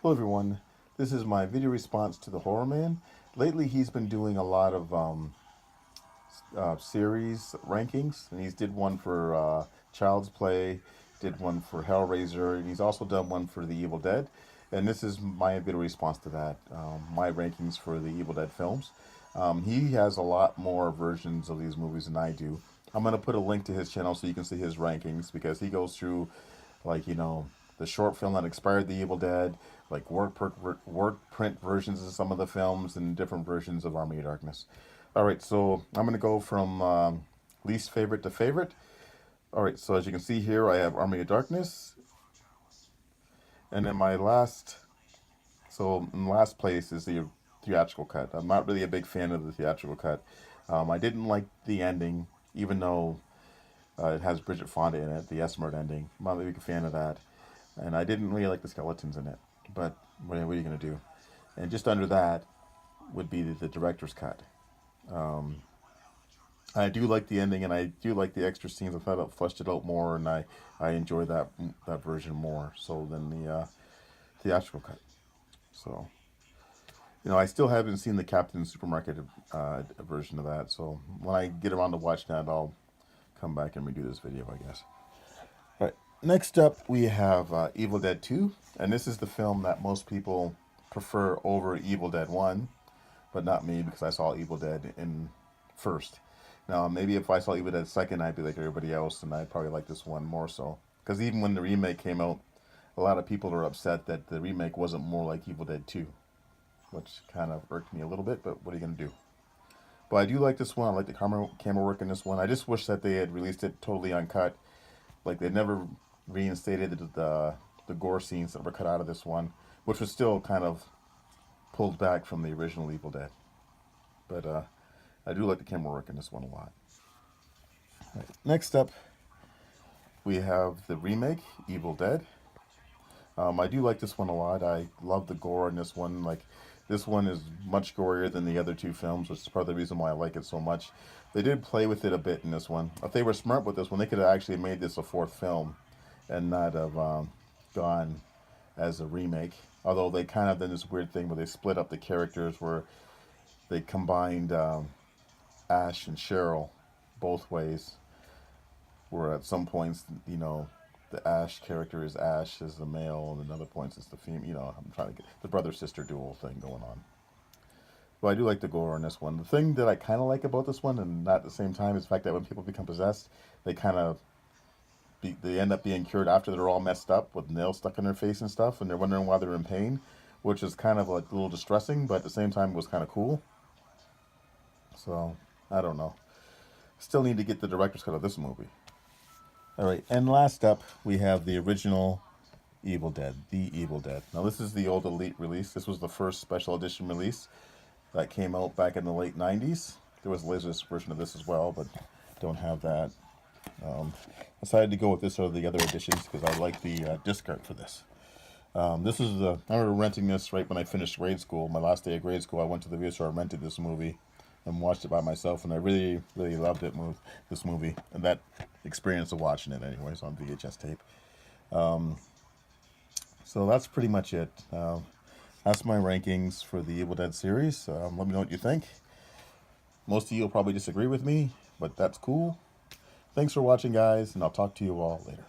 Hello everyone, this is my video response to the Horror Man. Lately he's been doing a lot of series rankings, and he's did one for Child's Play, did one for Hellraiser, and he's also done one for The Evil Dead. And this is my video response to that, my rankings for the Evil Dead films. He has a lot more versions of these movies than I do. I'm going to put a link to his channel so you can see his rankings, because he goes through, like, the short film that inspired The Evil Dead, like work print versions of some of the films, and different versions of Army of Darkness. Alright, so I'm going to go from least favorite to favorite. Alright, so as you can see here, I have Army of Darkness. And then my last, so in last place is the theatrical cut. I'm not really a big fan of the theatrical cut. I didn't like the ending, even though it has Bridget Fonda in it, the S-word ending. I'm not a big fan of that. And I didn't really like the skeletons in it. But what are you going to do? And just under that would be the director's cut. I do like the ending, and I do like the extra scenes. I thought it fleshed it out more, and I enjoy that version more so than the theatrical cut. So, I still haven't seen the Captain Supermarket version of that. So when I get around to watching that, I'll come back and redo this video, I guess. All right. Next up, we have Evil Dead 2, and this is the film that most people prefer over Evil Dead 1, but not me, because I saw Evil Dead in first. Now, maybe if I saw Evil Dead second, I'd be like everybody else, and I'd probably like this one more so. Because even when the remake came out, a lot of people are upset that the remake wasn't more like Evil Dead 2, which kind of irked me a little bit, but what are you going to do? But I do like this one. I like the camera work in this one. I just wish that they had released it totally uncut. Like, they never reinstated the gore scenes that were cut out of this one, which was still kind of pulled back from the original Evil Dead. But I do like the camera work in this one a lot. Right. Next up, we have the remake, Evil Dead. I do like this one a lot. I love the gore in this one. Like, this one is much gorier than the other two films, which is part of the reason why I like it so much. They did play with it a bit in this one. If they were smart with this one, they could have actually made this a fourth film and not have gone as a remake. Although they kind of did this weird thing where they split up the characters, where they combined Ash and Cheryl both ways, where at some points, the Ash character is Ash as the male, and at other points it's the female. I'm trying to get the brother-sister duel thing going on. But I do like the gore on this one. The thing that I kind of like about this one, and not at the same time, is the fact that when people become possessed, they they end up being cured after they're all messed up with nails stuck in their face and stuff, and they're wondering why they're in pain, which is kind of like a little distressing, but at the same time it was kind of cool. So, I don't know. Still need to get the director's cut of this movie. Alright, and last up, we have the original Evil Dead, The Evil Dead. Now, this is the old Elite release. This was the first special edition release that came out back in the late 90s. There was a Laserdisc version of this as well, but don't have that. I decided to go with this over the other editions because I like the disc art for this. This is I remember renting this right when I finished grade school. My last day of grade school, I went to the video store and rented this movie and watched it by myself, and I really, really loved this movie, and that experience of watching it anyways on VHS tape. So that's pretty much it. That's my rankings for the Evil Dead series. Let me know what you think. Most of you will probably disagree with me, but that's cool. Thanks for watching, guys, and I'll talk to you all later.